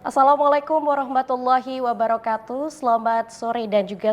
Assalamualaikum warahmatullahi wabarakatuh. Selamat sore dan juga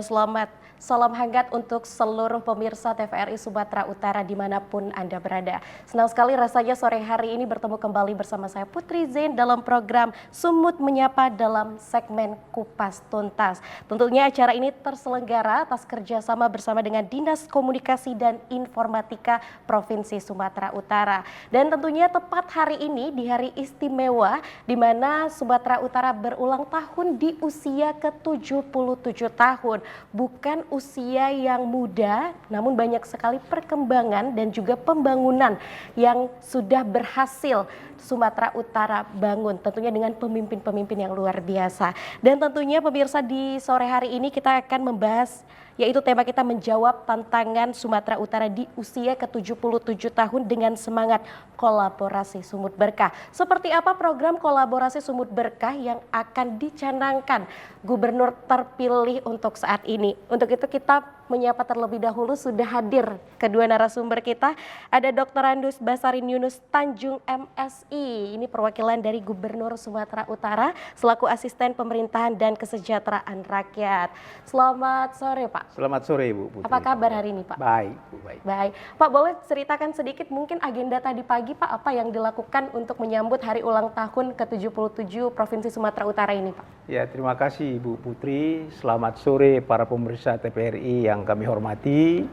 salam hangat untuk seluruh pemirsa TVRI Sumatera Utara dimanapun Anda berada. Senang sekali rasanya sore hari ini bertemu kembali bersama saya Putri Zain dalam program Sumut Menyapa dalam segmen Kupas Tuntas. Tentunya acara ini terselenggara atas kerjasama bersama dengan Dinas Komunikasi dan Informatika Provinsi Sumatera Utara. Dan tentunya tepat hari ini di hari istimewa di mana Sumatera Utara berulang tahun di usia ke-77 tahun. Bukan usia yang muda, namun banyak sekali perkembangan dan juga pembangunan yang sudah berhasil Sumatera Utara bangun, tentunya dengan pemimpin-pemimpin yang luar biasa. Dan tentunya pemirsa di sore hari ini kita akan membahas, yaitu tema kita menjawab tantangan Sumatera Utara di usia ke-77 tahun dengan semangat kolaborasi Sumut Berkah. Seperti apa program kolaborasi Sumut Berkah yang akan dicanangkan Gubernur terpilih untuk saat ini? Untuk itu kita menyapa terlebih dahulu, sudah hadir kedua narasumber kita. Ada Dr. Andus Basarin Yunus Tanjung MSI, ini perwakilan dari Gubernur Sumatera Utara selaku Asisten Pemerintahan dan Kesejahteraan Rakyat. Selamat sore Pak. Selamat sore Ibu Putri. Apa kabar hari ini Pak? Baik, Bu, baik. Baik. Pak, boleh ceritakan sedikit mungkin agenda tadi pagi Pak, apa yang dilakukan untuk menyambut hari ulang tahun ke-77 Provinsi Sumatera Utara ini Pak? Ya, terima kasih Ibu Putri. Selamat sore para pemirsa TVRI yang kami hormati.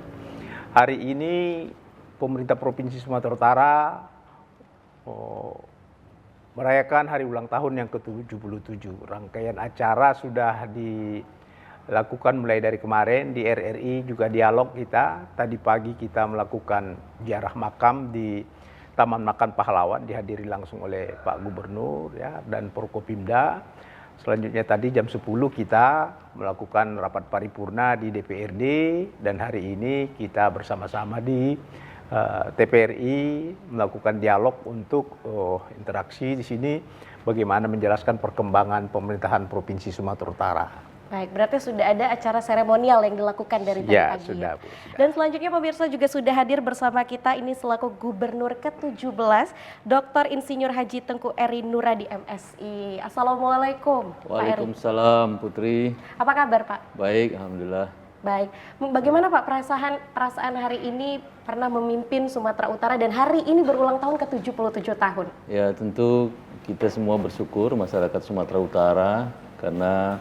Hari ini pemerintah Provinsi Sumatera Utara merayakan hari ulang tahun yang ke-77. Rangkaian acara sudah dilakukan mulai dari kemarin di RRI, juga dialog kita. Tadi pagi kita melakukan ziarah makam di Taman Makam Pahlawan, dihadiri langsung oleh Pak Gubernur ya, dan Forkopimda. Selanjutnya tadi jam 10 kita melakukan rapat paripurna di DPRD, dan hari ini kita bersama-sama di TVRI melakukan dialog untuk interaksi di sini bagaimana menjelaskan perkembangan pemerintahan Provinsi Sumatera Utara. Baik, berarti sudah ada acara seremonial yang dilakukan dari tadi Ya, pagi. sudah, Bu, sudah. Dan selanjutnya pemirsa juga sudah hadir bersama kita ini selaku Gubernur ke-17, Dr. Insinyur Haji Tengku Eri Nuradi MSI. Assalamualaikum Pak Eri. Waalaikumsalam Putri. Apa kabar Pak? Baik, alhamdulillah. Baik, bagaimana Pak perasaan hari ini pernah memimpin Sumatera Utara dan hari ini berulang tahun ke-77 tahun? Ya, tentu kita semua bersyukur masyarakat Sumatera Utara karena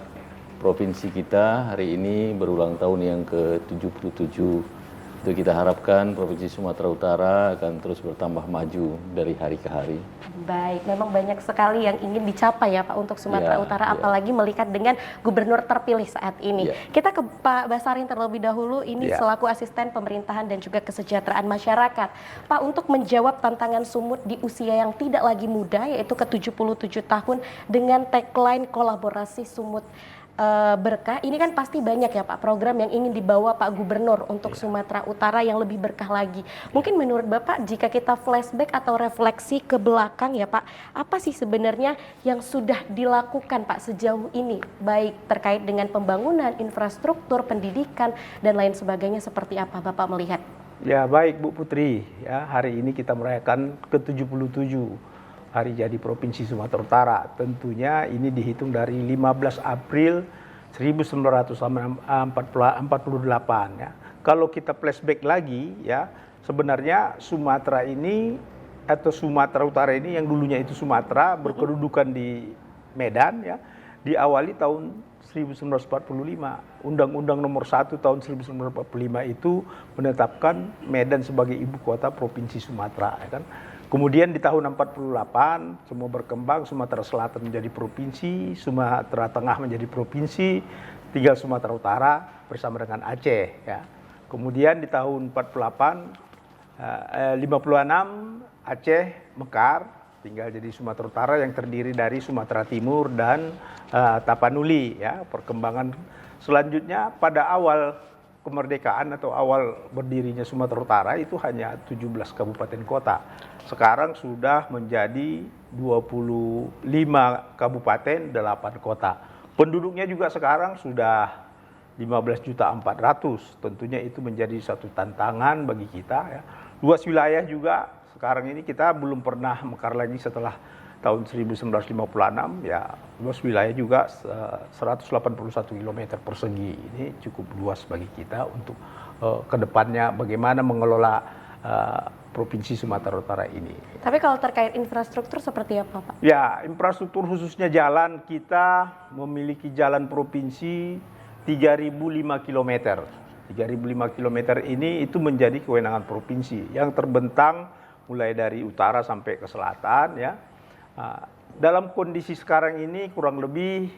provinsi kita hari ini berulang tahun yang ke-77. Itu kita harapkan Provinsi Sumatera Utara akan terus bertambah maju dari hari ke hari. Baik, memang banyak sekali yang ingin dicapai ya Pak untuk Sumatera Ya, Utara, ya. apalagi melihat dengan gubernur terpilih saat ini. Ya. Kita ke Pak Basarin terlebih dahulu, ini Ya. selaku Asisten Pemerintahan dan juga Kesejahteraan Masyarakat. Pak, untuk menjawab tantangan Sumut di usia yang tidak lagi muda, yaitu ke-77 tahun dengan tagline kolaborasi Sumut Berkah, ini kan pasti banyak ya Pak program yang ingin dibawa Pak Gubernur untuk Sumatera Utara yang lebih berkah lagi. Mungkin menurut Bapak jika kita flashback atau refleksi ke belakang ya Pak, apa sih sebenarnya yang sudah dilakukan Pak sejauh ini, baik terkait dengan pembangunan, infrastruktur, pendidikan, dan lain sebagainya, seperti apa Bapak melihat? Ya, baik Bu Putri. Ya, hari ini kita merayakan ke-77 hari jadi Provinsi Sumatera Utara. Tentunya ini dihitung dari 15 April 1948 ya. Kalau kita flashback lagi ya, sebenarnya Sumatera ini atau Sumatera Utara ini yang dulunya itu Sumatera berkedudukan di Medan ya, diawali tahun 1945. Undang-Undang nomor 1 tahun 1945 itu menetapkan Medan sebagai ibu kota Provinsi Sumatera ya kan. Kemudian di tahun 48 semua berkembang, Sumatera Selatan menjadi provinsi, Sumatera Tengah menjadi provinsi, tinggal Sumatera Utara bersama dengan Aceh ya. Kemudian di tahun 56 Aceh mekar, tinggal jadi Sumatera Utara yang terdiri dari Sumatera Timur dan Tapanuli ya. Perkembangan selanjutnya pada awal kemerdekaan atau awal berdirinya Sumatera Utara itu hanya 17 kabupaten kota. Sekarang sudah menjadi 25 kabupaten, 8 kota. Penduduknya juga sekarang sudah 15.400.000. Tentunya itu menjadi satu tantangan bagi kita ya. Luas wilayah juga sekarang ini kita belum pernah mekar lagi setelah tahun 1956, ya luas wilayah juga 181 km persegi. Ini cukup luas bagi kita untuk ke depannya bagaimana mengelola Provinsi Sumatera Utara ini. Tapi kalau terkait infrastruktur seperti apa, Pak? Ya, infrastruktur khususnya jalan, kita memiliki jalan provinsi 3.005 km. 3.005 km ini itu menjadi kewenangan provinsi yang terbentang mulai dari utara sampai ke selatan, ya. Dalam kondisi sekarang ini kurang lebih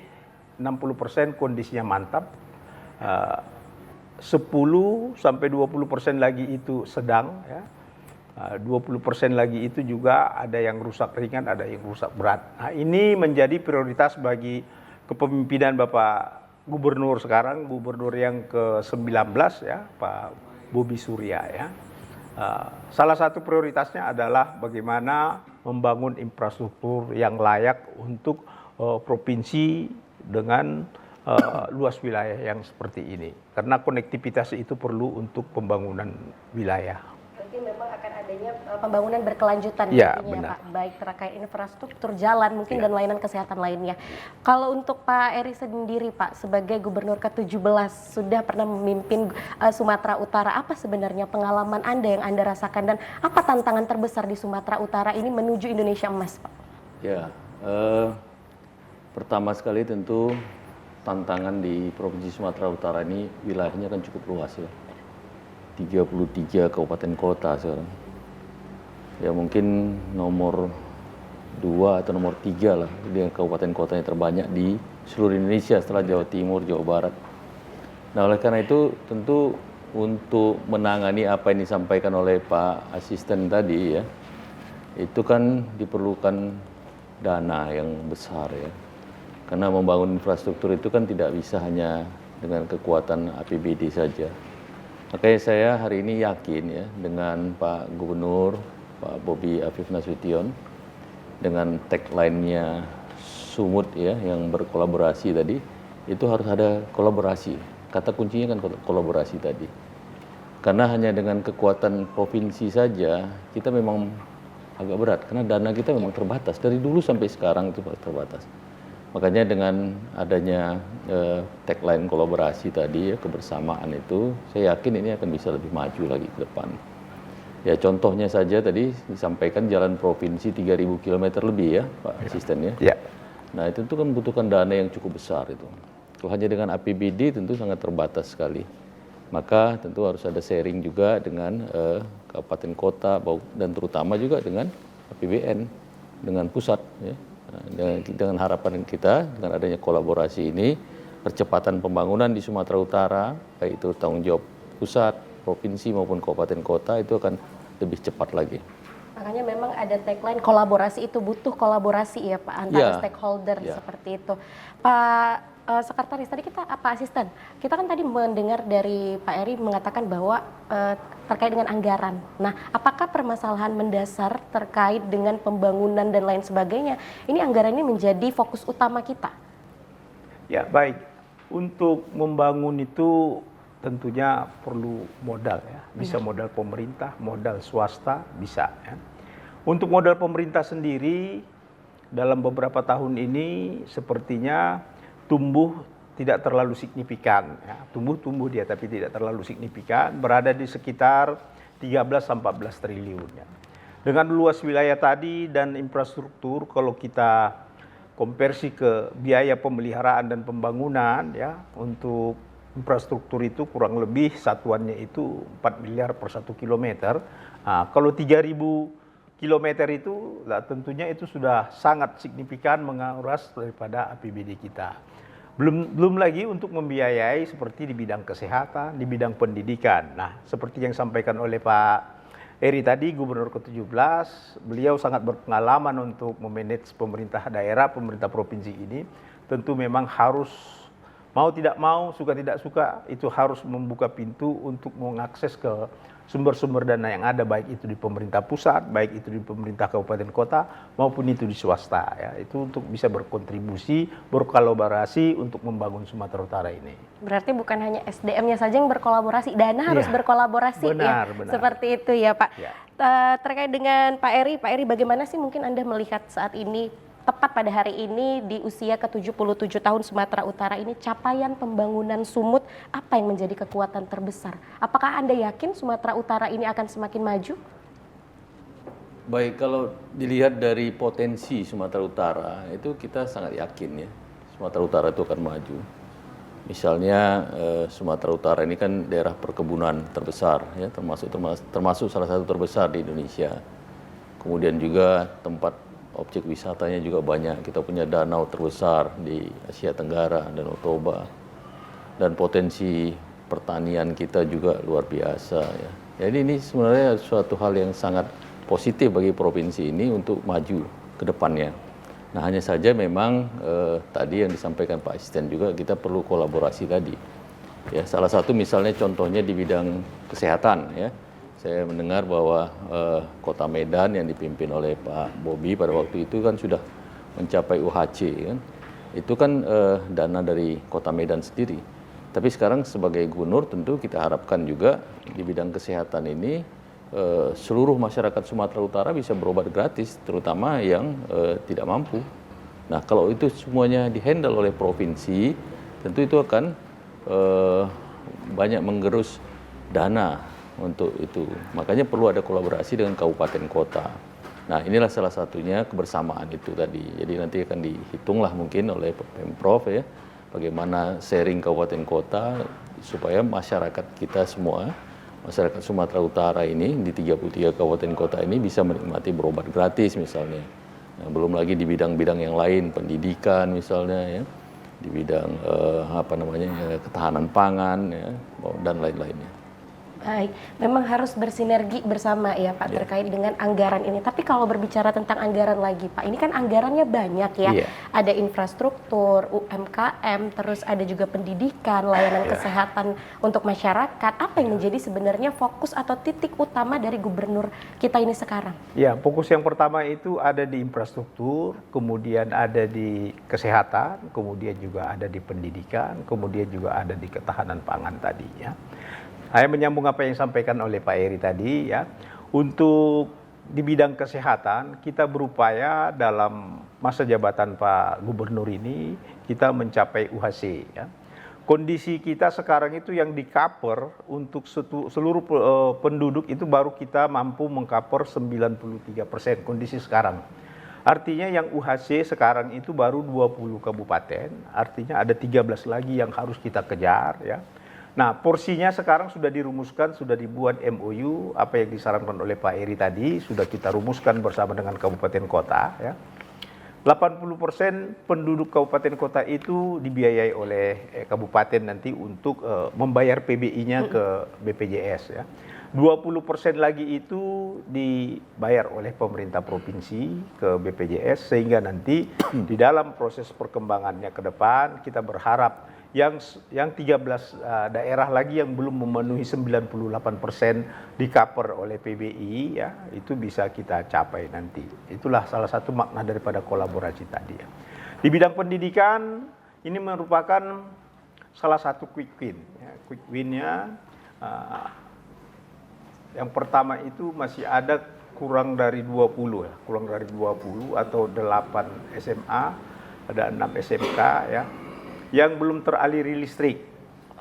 60% kondisinya mantap. 10 sampai 20% lagi itu sedang, ya. 20% lagi itu juga ada yang rusak ringan, ada yang rusak berat. Nah, ini menjadi prioritas bagi kepemimpinan Bapak Gubernur sekarang, Gubernur yang ke-19, ya, Pak Bobi Surya, ya. Salah satu prioritasnya adalah bagaimana membangun infrastruktur yang layak untuk provinsi dengan luas wilayah yang seperti ini. Karena konektivitas itu perlu untuk pembangunan wilayah. Berarti memang akan adanya pembangunan berkelanjutan Ya, nantinya, benar. Pak. Baik terkait infrastruktur jalan mungkin Ya. dan layanan kesehatan lainnya. Kalau untuk Pak Eri sendiri, Pak, sebagai Gubernur ke-17 sudah pernah memimpin Sumatera Utara, apa sebenarnya pengalaman Anda yang Anda rasakan dan apa tantangan terbesar di Sumatera Utara ini menuju Indonesia Emas, Pak? Ya, pertama sekali tentu tantangan di Provinsi Sumatera Utara ini wilayahnya kan cukup luas, ya. 33 kabupaten kota sekarang. Ya mungkin nomor 2 atau nomor 3 lah dengan kabupaten kotanya terbanyak di seluruh Indonesia setelah Jawa Timur, Jawa Barat. Nah, oleh karena itu tentu untuk menangani apa yang disampaikan oleh Pak Asisten tadi, ya, itu kan diperlukan dana yang besar, ya. Karena membangun infrastruktur itu kan tidak bisa hanya dengan kekuatan APBD saja. Makanya saya hari ini yakin, ya, dengan Pak Gubernur, Pak Bobi Afif Nasution, dengan tagline-nya Sumut, ya, yang berkolaborasi tadi, itu harus ada kolaborasi. Kata kuncinya kan kolaborasi tadi. Karena hanya dengan kekuatan provinsi saja, kita memang agak berat. Karena dana kita memang terbatas. Dari dulu sampai sekarang itu terbatas. Makanya dengan adanya tagline kolaborasi tadi, ya, kebersamaan itu, saya yakin ini akan bisa lebih maju lagi ke depan. Ya contohnya saja tadi disampaikan jalan provinsi 3.000 km lebih, ya Pak Asisten, ya. Ya. Nah itu kan membutuhkan dana yang cukup besar itu. Kalau hanya dengan APBD tentu sangat terbatas sekali. Maka tentu harus ada sharing juga dengan kabupaten kota dan terutama juga dengan APBN, dengan pusat, ya. Nah, dengan harapan kita dengan adanya kolaborasi ini, percepatan pembangunan di Sumatera Utara, baik itu tanggung jawab pusat, provinsi maupun kabupaten kota, itu akan lebih cepat lagi. Makanya memang ada tagline kolaborasi itu butuh kolaborasi, ya Pak, antara Ya. stakeholder, Ya. seperti itu. Pak Sekretaris, tadi Pak Asisten, kita kan tadi mendengar dari Pak Eri mengatakan bahwa terkait dengan anggaran. Nah, apakah permasalahan mendasar terkait dengan pembangunan dan lain sebagainya, ini anggaran ini menjadi fokus utama kita? Ya, baik. Untuk membangun itu tentunya perlu modal, ya. Bisa modal pemerintah, modal swasta, bisa, ya. Untuk modal pemerintah sendiri dalam beberapa tahun ini sepertinya tumbuh tidak terlalu signifikan, ya. Tumbuh dia tapi tidak terlalu signifikan, berada di sekitar 13-14 triliun, ya. Dengan luas wilayah tadi dan infrastruktur, kalau kita konversi ke biaya pemeliharaan dan pembangunan, ya, untuk infrastruktur itu kurang lebih satuannya itu 4 miliar per 1 kilometer. Nah, kalau 3.000 kilometer itu, nah, tentunya itu sudah sangat signifikan menguras daripada APBD kita. Belum lagi untuk membiayai seperti di bidang kesehatan, di bidang pendidikan. Nah, seperti yang disampaikan oleh Pak Eri tadi, Gubernur ke-17, beliau sangat berpengalaman untuk memanage pemerintah daerah, pemerintah provinsi ini. Tentu memang harus Mau tidak mau, suka tidak suka, itu harus membuka pintu untuk mengakses ke sumber-sumber dana yang ada, baik itu di pemerintah pusat, baik itu di pemerintah kabupaten kota, maupun itu di swasta. Ya. Itu untuk bisa berkontribusi, berkolaborasi untuk membangun Sumatera Utara ini. Berarti bukan hanya SDM-nya saja yang berkolaborasi, dana harus berkolaborasi benar, ya. benar. Seperti itu ya Pak. Ya. Terkait dengan Pak Eri bagaimana sih mungkin Anda melihat saat ini, tepat pada hari ini di usia ke-77 tahun Sumatera Utara ini, capaian pembangunan sumut apa yang menjadi kekuatan terbesar? Apakah Anda yakin Sumatera Utara ini akan semakin maju? Baik, kalau dilihat dari potensi Sumatera Utara, itu kita sangat yakin ya, Sumatera Utara itu akan maju. Misalnya Sumatera Utara ini kan daerah perkebunan terbesar, ya, termasuk salah satu terbesar di Indonesia. Kemudian juga tempat objek wisatanya juga banyak. Kita punya danau terbesar di Asia Tenggara, Danau Toba. Dan potensi pertanian kita juga luar biasa ya. Jadi ini sebenarnya suatu hal yang sangat positif bagi provinsi ini untuk maju ke depannya. Nah, hanya saja memang tadi yang disampaikan Pak Asisten juga, kita perlu kolaborasi tadi. Ya, salah satu misalnya contohnya di bidang kesehatan ya. Saya mendengar bahwa Kota Medan yang dipimpin oleh Pak Bobi pada waktu itu kan sudah mencapai UHC kan. Itu kan dana dari Kota Medan sendiri. Tapi sekarang sebagai gubernur tentu kita harapkan juga di bidang kesehatan ini seluruh masyarakat Sumatera Utara bisa berobat gratis, terutama yang tidak mampu. Nah, kalau itu semuanya dihandle oleh provinsi, tentu itu akan banyak menggerus dana untuk itu. Makanya perlu ada kolaborasi dengan kabupaten kota. Nah, inilah salah satunya kebersamaan itu tadi. Jadi nanti akan dihitunglah mungkin oleh Pemprov ya, bagaimana sharing kabupaten kota supaya masyarakat kita semua, masyarakat Sumatera Utara ini di 33 kabupaten kota ini bisa menikmati berobat gratis misalnya. Nah, belum lagi di bidang-bidang yang lain, pendidikan misalnya ya, di bidang ketahanan pangan ya, dan lain-lainnya. Baik, memang harus bersinergi bersama ya Pak terkait dengan anggaran ini. Tapi kalau berbicara tentang anggaran lagi Pak, ini kan anggarannya banyak ya. Ada infrastruktur, UMKM, terus ada juga pendidikan, layanan kesehatan untuk masyarakat. Apa yang menjadi sebenarnya fokus atau titik utama dari gubernur kita ini sekarang? Ya, fokus yang pertama itu ada di infrastruktur, kemudian ada di kesehatan, kemudian juga ada di pendidikan, kemudian juga ada di ketahanan pangan tadi ya. Saya menyambung apa yang disampaikan oleh Pak Eri tadi ya. Untuk di bidang kesehatan kita berupaya dalam masa jabatan Pak Gubernur ini kita mencapai UHC ya. Kondisi kita sekarang itu yang di-cover untuk seluruh penduduk itu baru kita mampu meng-cover 93% kondisi sekarang. Artinya yang UHC sekarang itu baru 20 kabupaten, artinya ada 13 lagi yang harus kita kejar ya. Nah, porsinya sekarang sudah dirumuskan, sudah dibuat MOU, apa yang disarankan oleh Pak Eri tadi, sudah kita rumuskan bersama dengan kabupaten kota. Ya. 80% penduduk kabupaten kota itu dibiayai oleh kabupaten nanti untuk membayar PBI-nya ke BPJS. Ya. 20% lagi itu dibayar oleh pemerintah provinsi ke BPJS, sehingga nanti di dalam proses perkembangannya ke depan kita berharap yang 13 daerah lagi yang belum memenuhi 98% di-cover oleh PBI ya, itu bisa kita capai nanti. Itulah salah satu makna daripada kolaborasi tadi ya. Di bidang pendidikan ini merupakan salah satu quick win ya. Quick win-nya yang pertama itu masih ada kurang dari 20 ya, kurang dari 20 atau 8 SMA, ada 6 SMK ya, yang belum teraliri listrik.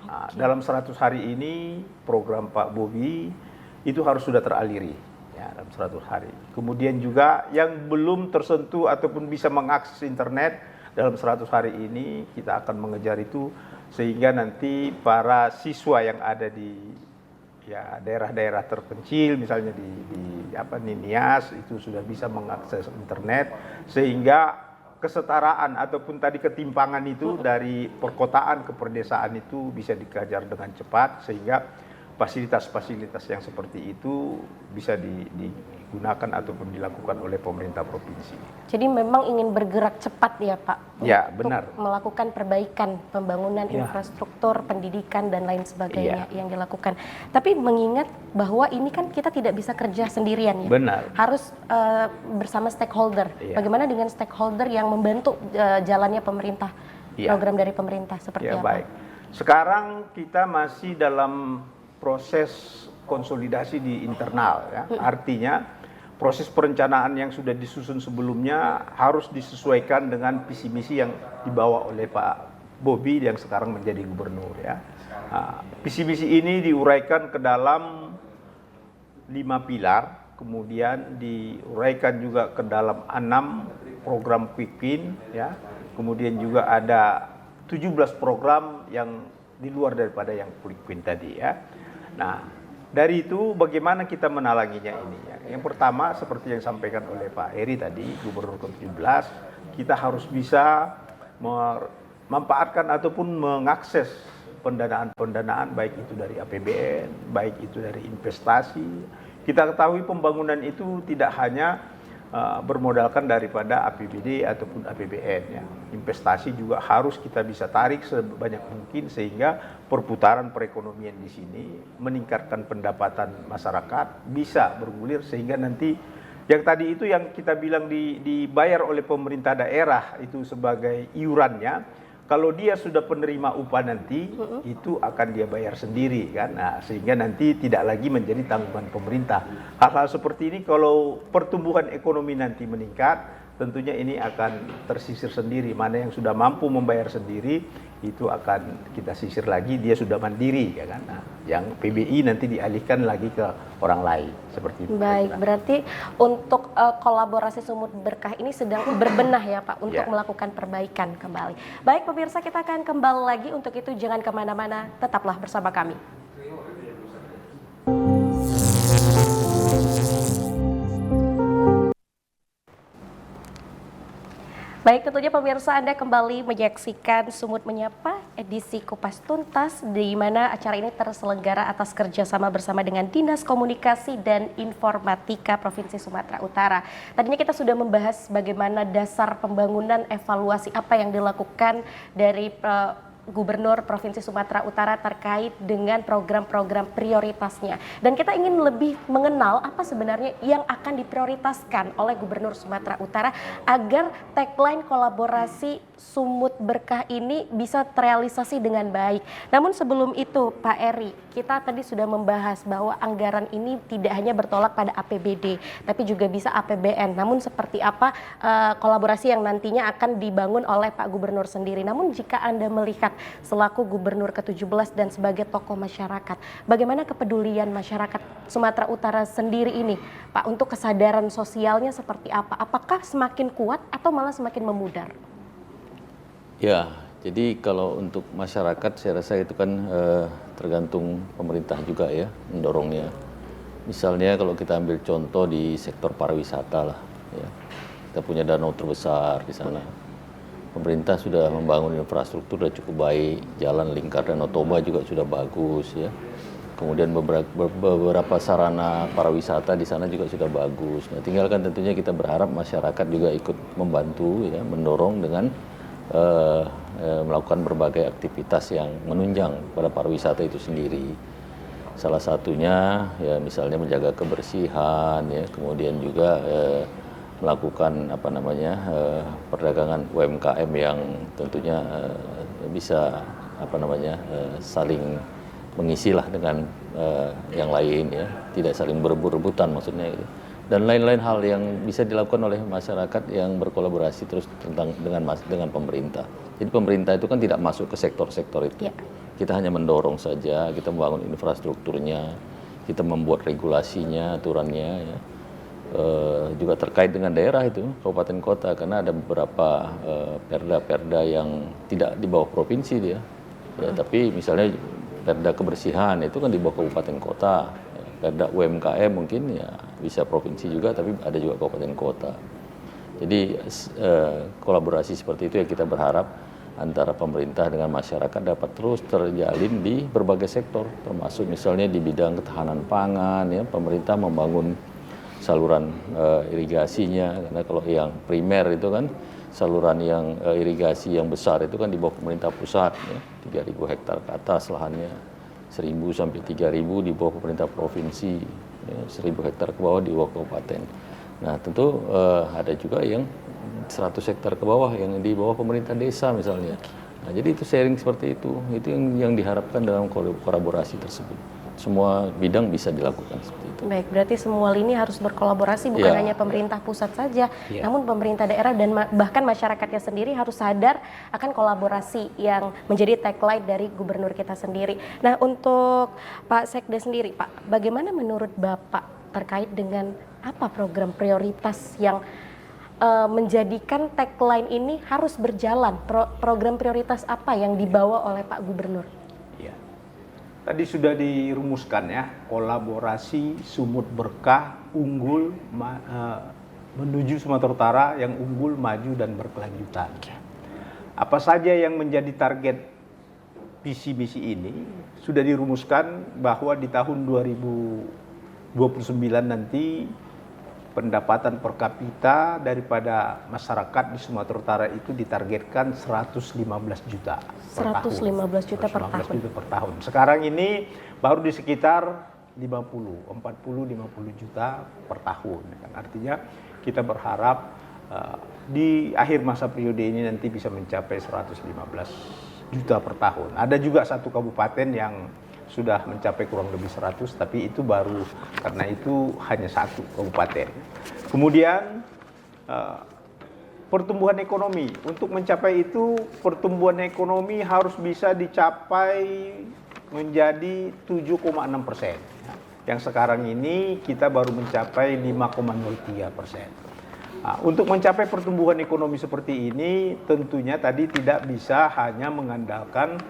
Nah, dalam 100 hari ini program Pak Bobi itu harus sudah teraliri ya, dalam 100 hari. Kemudian juga yang belum tersentuh ataupun bisa mengakses internet dalam 100 hari ini kita akan mengejar itu, sehingga nanti para siswa yang ada di ya daerah-daerah terpencil misalnya di Nias itu sudah bisa mengakses internet, sehingga kesetaraan ataupun tadi ketimpangan itu dari perkotaan ke perdesaan itu bisa dikejar dengan cepat, sehingga fasilitas-fasilitas yang seperti itu bisa digunakan ataupun dilakukan oleh pemerintah provinsi. Jadi memang ingin bergerak cepat ya Pak, Ya, untuk benar. melakukan perbaikan, pembangunan Ya. infrastruktur, pendidikan dan lain sebagainya Iya. yang dilakukan. Tapi mengingat bahwa ini kan kita tidak bisa kerja sendirian ya, Benar. harus bersama stakeholder. Iya. Bagaimana dengan stakeholder yang membantu jalannya pemerintah, Iya. program dari pemerintah seperti Ya, apa? baik. Sekarang kita masih dalam proses konsolidasi di internal ya. Artinya proses perencanaan yang sudah disusun sebelumnya harus disesuaikan dengan visi misi yang dibawa oleh Pak Bobi yang sekarang menjadi gubernur ya. Nah, visi misi ini diuraikan ke dalam 5 pilar, kemudian diuraikan juga ke dalam 6 program quick win ya. Kemudian juga ada 17 program yang di luar daripada yang quick win tadi ya. Nah, dari itu bagaimana kita menalanginya ini ya. Yang pertama seperti yang disampaikan oleh Pak Heri tadi, Gubernur ke-17, kita harus bisa memanfaatkan ataupun mengakses pendanaan-pendanaan baik itu dari APBN, baik itu dari investasi. Kita ketahui pembangunan itu tidak hanya bermodalkan daripada APBD ataupun APBN ya. Investasi juga harus kita bisa tarik sebanyak mungkin sehingga perputaran perekonomian di sini meningkatkan pendapatan masyarakat, bisa bergulir sehingga nanti yang tadi itu yang kita bilang dibayar oleh pemerintah daerah itu sebagai iurannya. Kalau dia sudah penerima upah nanti, itu akan dia bayar sendiri kan. Nah, sehingga nanti tidak lagi menjadi tanggungan pemerintah. Hal-hal seperti ini kalau pertumbuhan ekonomi nanti meningkat, tentunya ini akan tersisir sendiri. Mana yang sudah mampu membayar sendiri, itu akan kita sisir lagi, dia sudah mandiri ya kan. Nah, yang PBI nanti dialihkan lagi ke orang lain seperti itu. Baik, berarti untuk kolaborasi Sumut Berkah ini sedang berbenah ya Pak untuk Ya. melakukan perbaikan kembali. Baik pemirsa, kita akan kembali lagi, untuk itu jangan kemana-mana, tetaplah bersama kami. Baik, tentunya pemirsa Anda kembali menyaksikan Sumut Menyapa edisi Kupas Tuntas, di mana acara ini terselenggara atas kerjasama bersama dengan Dinas Komunikasi dan Informatika Provinsi Sumatera Utara. Tadinya kita sudah membahas bagaimana dasar pembangunan, evaluasi apa yang dilakukan dari Gubernur Provinsi Sumatera Utara terkait dengan program-program prioritasnya. Dan kita ingin lebih mengenal apa sebenarnya yang akan diprioritaskan oleh Gubernur Sumatera Utara agar tagline kolaborasi Sumut Berkah ini bisa terrealisasi dengan baik. Namun sebelum itu Pak Eri, kita tadi sudah membahas bahwa anggaran ini tidak hanya bertolak pada APBD, tapi juga bisa APBN. Namun seperti apa kolaborasi yang nantinya akan dibangun oleh Pak Gubernur sendiri. Namun jika Anda melihat selaku Gubernur ke-17 dan sebagai tokoh masyarakat, bagaimana kepedulian masyarakat Sumatera Utara sendiri ini, Pak, untuk kesadaran sosialnya seperti apa? Apakah semakin kuat atau malah semakin memudar? Ya, jadi kalau untuk masyarakat saya rasa itu kan tergantung pemerintah juga ya mendorongnya. Misalnya kalau kita ambil contoh di sektor pariwisata lah, ya. Kita punya danau terbesar di sana. Pemerintah sudah membangun infrastruktur sudah cukup baik, jalan lingkar Danau Toba juga sudah bagus ya. Kemudian beberapa sarana pariwisata di sana juga sudah bagus. Nah, tinggal kan tentunya kita berharap masyarakat juga ikut membantu ya, mendorong dengan melakukan berbagai aktivitas yang menunjang pada pariwisata itu sendiri. Salah satunya ya misalnya menjaga kebersihan ya, kemudian juga melakukan perdagangan UMKM yang tentunya bisa saling mengisilah dengan yang lain ya, tidak saling berebut-rebutan maksudnya gitu. Dan lain-lain hal yang bisa dilakukan oleh masyarakat yang berkolaborasi terus dengan pemerintah. Jadi pemerintah itu kan tidak masuk ke sektor-sektor itu. Ya. Kita hanya mendorong saja, kita membangun infrastrukturnya, kita membuat regulasinya, aturannya ya. Juga terkait dengan daerah itu, kabupaten kota, karena ada beberapa perda-perda yang tidak di bawah provinsi dia. Ya, tapi misalnya perda kebersihan itu kan di bawah kabupaten kota. Perda UMKM mungkin ya bisa provinsi juga, tapi ada juga kabupaten kota. Jadi kolaborasi seperti itu yang kita berharap antara pemerintah dengan masyarakat dapat terus terjalin di berbagai sektor, termasuk misalnya di bidang ketahanan pangan, ya, pemerintah membangun saluran irigasinya, karena kalau yang primer itu kan saluran yang irigasi yang besar itu kan di bawah pemerintah pusat, ya, 3.000 hektar ke atas lahannya, 1.000 sampai 3.000 di bawah pemerintah provinsi, ya, 1.000 hektar ke bawah di bawah kabupaten. Nah tentu ada juga yang 100 hektar ke bawah yang di bawah pemerintah desa misalnya. Nah, jadi itu sharing seperti itu yang diharapkan dalam kolaborasi tersebut. Semua bidang bisa dilakukan seperti itu. Baik, berarti semua lini harus berkolaborasi, bukan Ya. hanya pemerintah pusat saja, Ya. namun pemerintah daerah dan bahkan masyarakatnya sendiri harus sadar akan kolaborasi yang menjadi tagline dari gubernur kita sendiri. Nah, untuk Pak Sekda sendiri, Pak, bagaimana menurut Bapak terkait dengan apa program prioritas yang menjadikan tagline ini harus berjalan? Program prioritas apa yang dibawa oleh Pak Gubernur? Ya. Tadi sudah dirumuskan ya, kolaborasi sumut berkah unggul menuju Sumatera Utara yang unggul, maju dan berkelanjutan. Apa saja yang menjadi target visi misi ini sudah dirumuskan bahwa di tahun 2029 nanti pendapatan per kapita daripada masyarakat di Sumatera Utara itu ditargetkan 115 juta per tahun. 115 juta per 115 tahun. juta per tahun. Sekarang ini baru di sekitar 40-50 juta per tahun. Artinya kita berharap di akhir masa periode ini nanti bisa mencapai 115 juta per tahun. Ada juga satu kabupaten yang sudah mencapai kurang lebih 100, tapi itu baru karena itu hanya satu kabupaten. Kemudian pertumbuhan ekonomi. Untuk mencapai itu pertumbuhan ekonomi harus bisa dicapai menjadi 7,6%. Yang sekarang ini kita baru mencapai 5,03%. Untuk mencapai pertumbuhan ekonomi seperti ini tentunya tadi tidak bisa hanya mengandalkan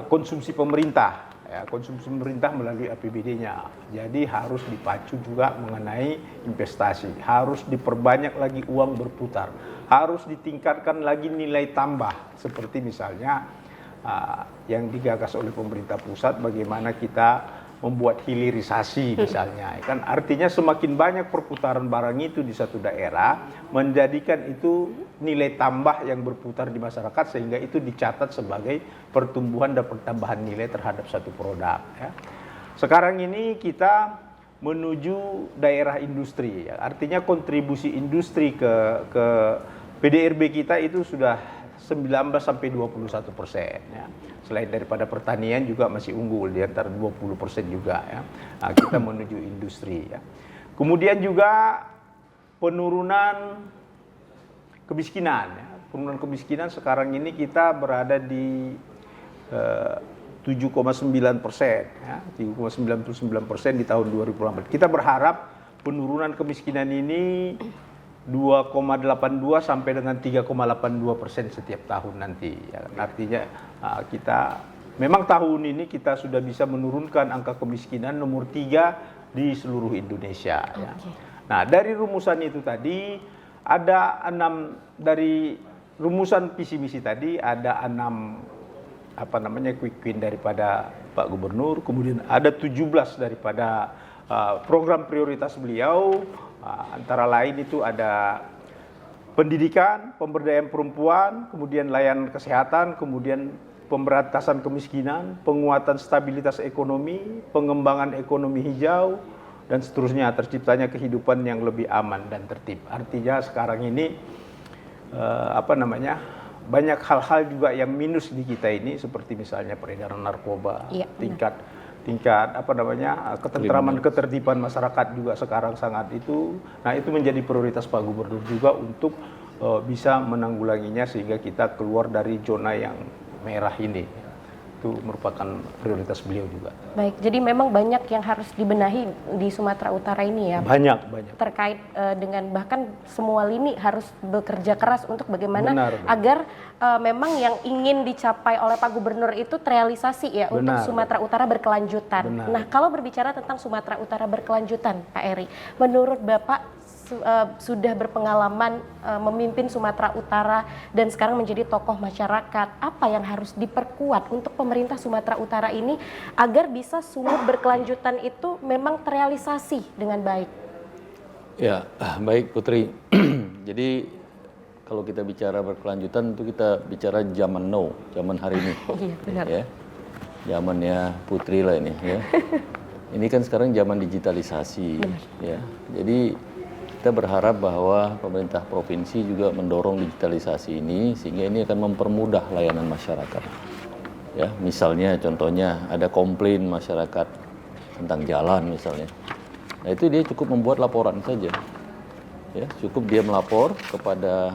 konsumsi pemerintah. Ya, konsumsi pemerintah melalui APBD-nya. Jadi harus dipacu juga mengenai investasi. Harus diperbanyak lagi uang berputar. Harus ditingkatkan lagi nilai tambah. Seperti misalnya yang digagas oleh pemerintah pusat, bagaimana kita membuat hilirisasi misalnya. Kan artinya semakin banyak perputaran barang itu di satu daerah, menjadikan itu nilai tambah yang berputar di masyarakat sehingga itu dicatat sebagai pertumbuhan dan pertambahan nilai terhadap satu produk. Ya. Sekarang ini kita menuju daerah industri, ya. Artinya kontribusi industri ke PDRB kita itu sudah 19-21%. Ya. Selain daripada pertanian juga masih unggul di antara 20% juga. Ya. Nah, kita menuju industri. Ya. Kemudian juga penurunan kemiskinan. Ya. Penurunan kemiskinan sekarang ini kita berada di 7,9%, ya, 7,99% di tahun 2018. Kita berharap penurunan kemiskinan ini 2,82 sampai dengan 3,82% setiap tahun nanti. Ya, artinya kita memang tahun ini kita sudah bisa menurunkan angka kemiskinan nomor 3 di seluruh Indonesia. Ya. Nah, dari rumusan itu tadi ada 6 dari rumusan visi misi tadi ada 6 quick win daripada Pak Gubernur, kemudian ada 17 daripada program prioritas beliau. Antara lain itu ada pendidikan, pemberdayaan perempuan, kemudian layanan kesehatan, kemudian pemberantasan kemiskinan, penguatan stabilitas ekonomi, pengembangan ekonomi hijau, dan seterusnya, terciptanya kehidupan yang lebih aman dan tertib. Artinya sekarang ini banyak hal-hal juga yang minus di kita ini, seperti misalnya peredaran narkoba, tingkat ketentraman ketertiban masyarakat juga sekarang sangat itu. Nah, itu menjadi prioritas Pak Gubernur juga untuk bisa menanggulanginya sehingga kita keluar dari zona yang merah ini. Itu merupakan prioritas beliau juga. Baik, jadi memang banyak yang harus dibenahi di Sumatera Utara ini ya. Banyak. Terkait dengan bahkan semua lini harus bekerja keras untuk bagaimana agar memang yang ingin dicapai oleh Pak Gubernur itu terrealisasi ya untuk Sumatera Utara berkelanjutan. Nah, kalau berbicara tentang Sumatera Utara berkelanjutan, Pak Eri, menurut Bapak sudah berpengalaman memimpin Sumatera Utara dan sekarang menjadi tokoh masyarakat. Apa yang harus diperkuat untuk pemerintah Sumatera Utara ini agar bisa sumut berkelanjutan itu memang terrealisasi dengan baik? Ya, baik Putri. Jadi kalau kita bicara berkelanjutan itu kita bicara zaman now, zaman hari ini. Iya, benar. Ya. Zamannya Putri lah ini ya. Ini kan sekarang zaman digitalisasi ya. Jadi kita berharap bahwa pemerintah provinsi juga mendorong digitalisasi ini sehingga ini akan mempermudah layanan masyarakat. Ya, misalnya contohnya ada komplain masyarakat tentang jalan misalnya. Nah, itu dia cukup membuat laporan saja. Ya, cukup dia melapor kepada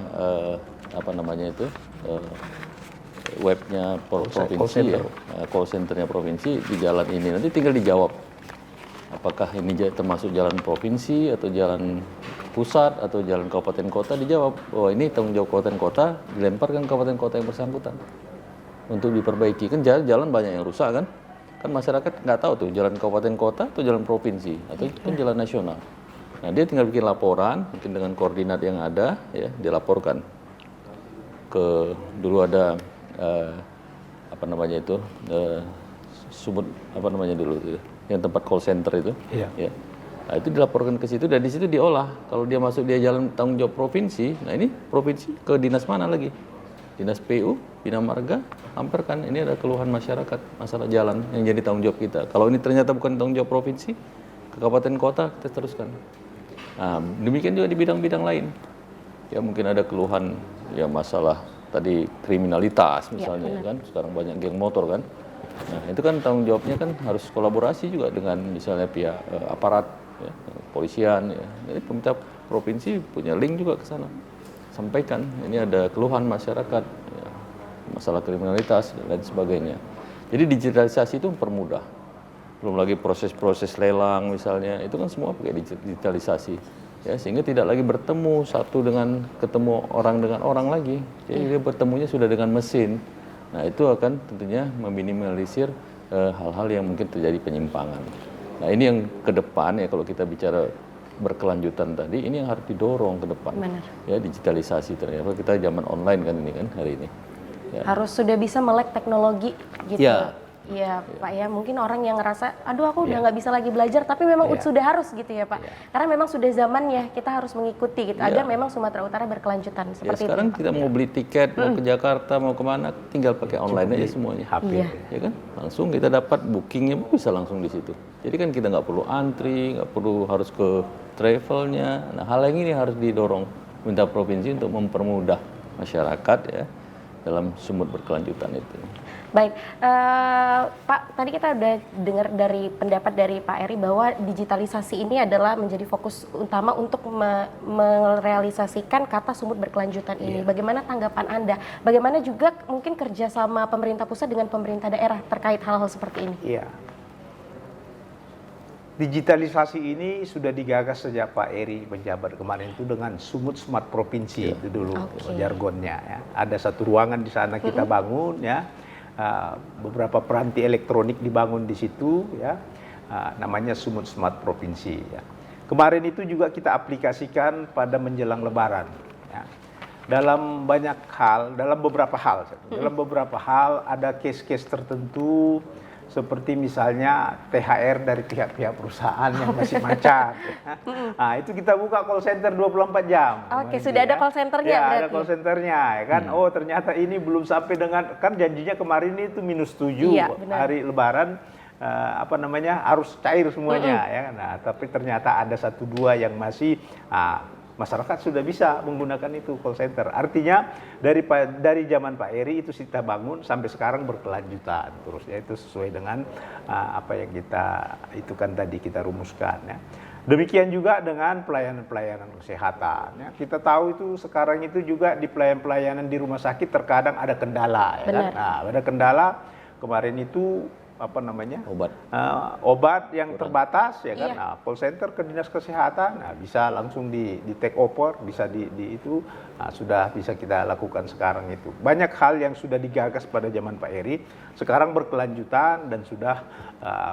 webnya provinsi, call centernya provinsi di jalan ini. Nanti tinggal dijawab apakah ini termasuk jalan provinsi atau jalan pusat atau jalan kabupaten kota. Dijawab, oh ini tanggung jawab kabupaten kota, dilemparkan kabupaten kota yang bersangkutan untuk diperbaiki. Kan jalan banyak yang rusak kan masyarakat nggak tahu tuh jalan kabupaten kota atau jalan provinsi atau kan jalan nasional. Nah, dia tinggal bikin laporan mungkin dengan koordinat yang ada ya, dilaporkan ke dulu ada sumut dulu itu, yang tempat call center itu. Iya. Ya. Nah, itu dilaporkan ke situ dan di situ diolah. Kalau dia masuk dia jalan tanggung jawab provinsi, nah ini provinsi ke dinas mana lagi? Dinas PU, Bina Marga, lamparkan ini ada keluhan masyarakat masalah jalan yang jadi tanggung jawab kita. Kalau ini ternyata bukan tanggung jawab provinsi, ke kabupaten kota kita teruskan. Nah, demikian juga di bidang-bidang lain. Ya mungkin ada keluhan ya masalah tadi kriminalitas misalnya ya, kan sekarang banyak geng motor kan. Nah, itu kan tanggung jawabnya kan harus kolaborasi juga dengan misalnya pihak aparat ya, kepolisian ya. Jadi pemerintah provinsi punya link juga ke sana. Sampaikan ini ada keluhan masyarakat ya, masalah kriminalitas dan lain sebagainya. Jadi digitalisasi itu mempermudah. Belum lagi proses-proses lelang misalnya, itu kan semua pakai digitalisasi. Ya, sehingga tidak lagi bertemu ketemu orang dengan orang lagi. Jadi dia bertemunya sudah dengan mesin. Nah, itu akan tentunya meminimalisir hal-hal yang mungkin terjadi penyimpangan. Nah, ini yang ke depan ya kalau kita bicara berkelanjutan tadi, ini yang harus didorong ke depan. Benar. Ya, digitalisasi ternyata kita zaman online kan ini kan hari ini. Ya. Harus sudah bisa melek teknologi gitu. Ya. Iya Pak ya, mungkin orang yang ngerasa, aduh aku udah nggak bisa lagi belajar, tapi memang sudah harus gitu ya Pak. Karena memang sudah zamannya kita harus mengikuti gitu, agar memang Sumatera Utara berkelanjutan seperti sekarang itu. kita mau beli tiket, mau ke Jakarta, mau kemana, tinggal pakai online aja semuanya. HP. Ya kan, langsung kita dapat bookingnya bisa langsung di situ. Jadi kan kita nggak perlu antri, nggak perlu harus ke travelnya. Nah, hal yang ini harus didorong pemerintah provinsi untuk mempermudah masyarakat ya dalam sumut berkelanjutan itu. Baik, Pak, tadi kita udah dengar dari pendapat dari Pak Eri bahwa digitalisasi ini adalah menjadi fokus utama untuk merealisasikan kata sumut berkelanjutan ini. Bagaimana tanggapan Anda? Bagaimana juga mungkin kerjasama pemerintah pusat dengan pemerintah daerah terkait hal-hal seperti ini? Iya. Digitalisasi ini sudah digagas sejak Pak Eri menjabat kemarin itu dengan sumut smart provinsi itu dulu jargonnya. Ya. Ada satu ruangan di sana kita bangun ya. Beberapa peranti elektronik dibangun di situ ya, namanya Sumut Smart Provinsi ya. Kemarin itu juga kita aplikasikan pada menjelang Lebaran ya. Dalam beberapa hal ada case-case tertentu seperti misalnya THR dari pihak-pihak perusahaan yang masih macet. Nah, itu kita buka call center 24 jam. Oke, sudah ada call centernya ya, berarti? ada call centernya, ya kan. Oh, ternyata ini belum sampai dengan, kan janjinya kemarin itu -7 hari Lebaran, harus cair semuanya, ya kan. Nah, tapi ternyata ada 1-2 yang masih, masyarakat sudah bisa menggunakan itu call center. Artinya dari zaman Pak Eri itu kita bangun sampai sekarang berkelanjutan terus ya, itu sesuai dengan apa yang kita rumuskan ya. Demikian juga dengan pelayanan kesehatan ya. Kita tahu itu sekarang itu juga di pelayanan di rumah sakit terkadang ada kendala ya kan. Nah, ada kendala kemarin itu obat yang terbatas ya kan. Iya. Nah, call center ke dinas kesehatan, nah, bisa langsung di take over, bisa itu, nah, sudah bisa kita lakukan sekarang itu. Banyak hal yang sudah digagas pada zaman Pak Eri, sekarang berkelanjutan dan sudah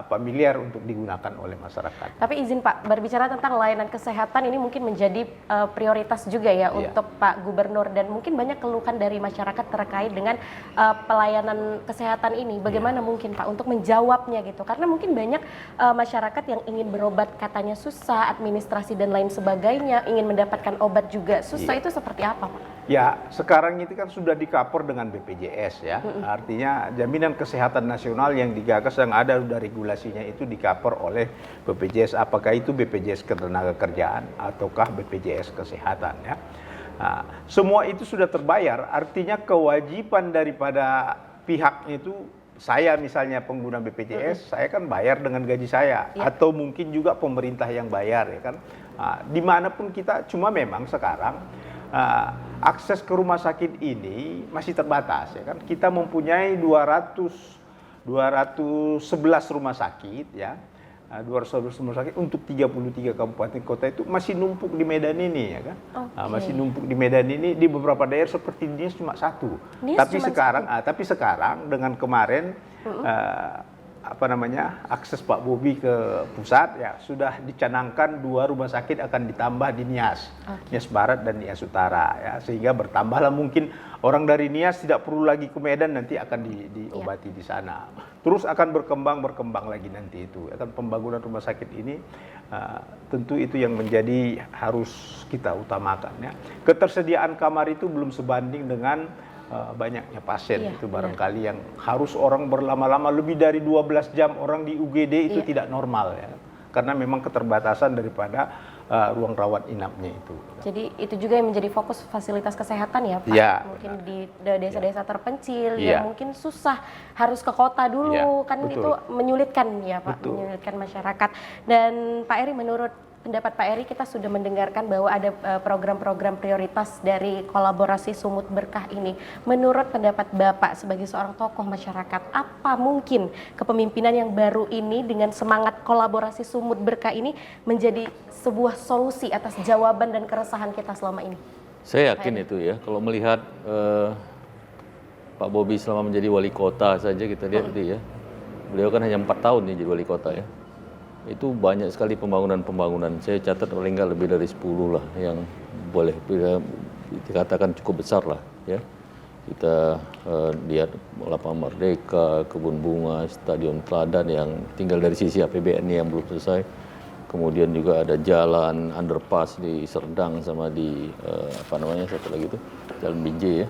familiar untuk digunakan oleh masyarakat. Tapi izin Pak, berbicara tentang layanan kesehatan ini mungkin menjadi prioritas juga ya untuk Pak Gubernur, dan mungkin banyak keluhan dari masyarakat terkait dengan pelayanan kesehatan ini. Bagaimana mungkin Pak untuk menjawabnya gitu? Karena mungkin banyak masyarakat yang ingin berobat katanya susah, administrasi dan lain sebagainya, ingin mendapatkan obat juga susah. Itu seperti apa Pak? Ya, sekarang itu kan sudah di-cover dengan BPJS ya. Artinya jaminan kesehatan nasional yang digagas, yang ada sudah regulasinya itu di-cover oleh BPJS. Apakah itu BPJS Ketenagakerjaan ataukah BPJS Kesehatan ya. Nah, semua itu sudah terbayar, artinya kewajiban daripada pihaknya itu, saya misalnya pengguna BPJS, saya kan bayar dengan gaji saya, atau mungkin juga pemerintah yang bayar ya kan. Nah, dimanapun kita, cuma memang sekarang akses ke rumah sakit ini masih terbatas ya kan. Kita mempunyai 211 rumah sakit ya. 211 rumah sakit untuk 33 kabupaten kota itu masih numpuk di Medan ini ya kan. Masih numpuk di Medan ini, di beberapa daerah seperti Nias cuma satu. Tapi sekarang dengan kemarin akses Pak Bobi ke pusat ya sudah dicanangkan 2 rumah sakit akan ditambah di Nias, Nias Barat dan Nias Utara ya, sehingga bertambahlah mungkin orang dari Nias tidak perlu lagi ke Medan, nanti akan diobati di sana. Terus akan berkembang lagi nanti itu. Akan pembangunan rumah sakit ini tentu itu yang menjadi harus kita utamakan ya. Ketersediaan kamar itu belum sebanding dengan banyaknya pasien itu barangkali yang harus orang berlama-lama lebih dari 12 jam orang di UGD itu tidak normal ya. Karena memang keterbatasan daripada ruang rawat inapnya itu. Jadi itu juga yang menjadi fokus fasilitas kesehatan ya Pak? Ya, mungkin di desa-desa terpencil yang mungkin susah harus ke kota dulu, kan betul. itu menyulitkan ya Pak, menyulitkan masyarakat. Dan Pak Eri, menurut pendapat Pak Eri, kita sudah mendengarkan bahwa ada program-program prioritas dari kolaborasi Sumut Berkah ini. Menurut pendapat Bapak sebagai seorang tokoh masyarakat, apa mungkin kepemimpinan yang baru ini dengan semangat kolaborasi Sumut Berkah ini menjadi sebuah solusi atas jawaban dan keresahan kita selama ini? Saya yakin itu ya, kalau melihat Pak Bobi selama menjadi wali kota saja kita lihat itu ya. Beliau kan hanya 4 tahun nih jadi wali kota ya. Itu banyak sekali pembangunan. Saya catat paling nggak lebih dari 10 lah yang boleh dikatakan cukup besar lah ya. Kita lihat Lapangan Merdeka, Kebun Bunga, Stadion Teladan yang tinggal dari sisi APBN yang belum selesai. Kemudian juga ada jalan underpass di Serdang sama di satu lagi itu Jalan Binjai ya.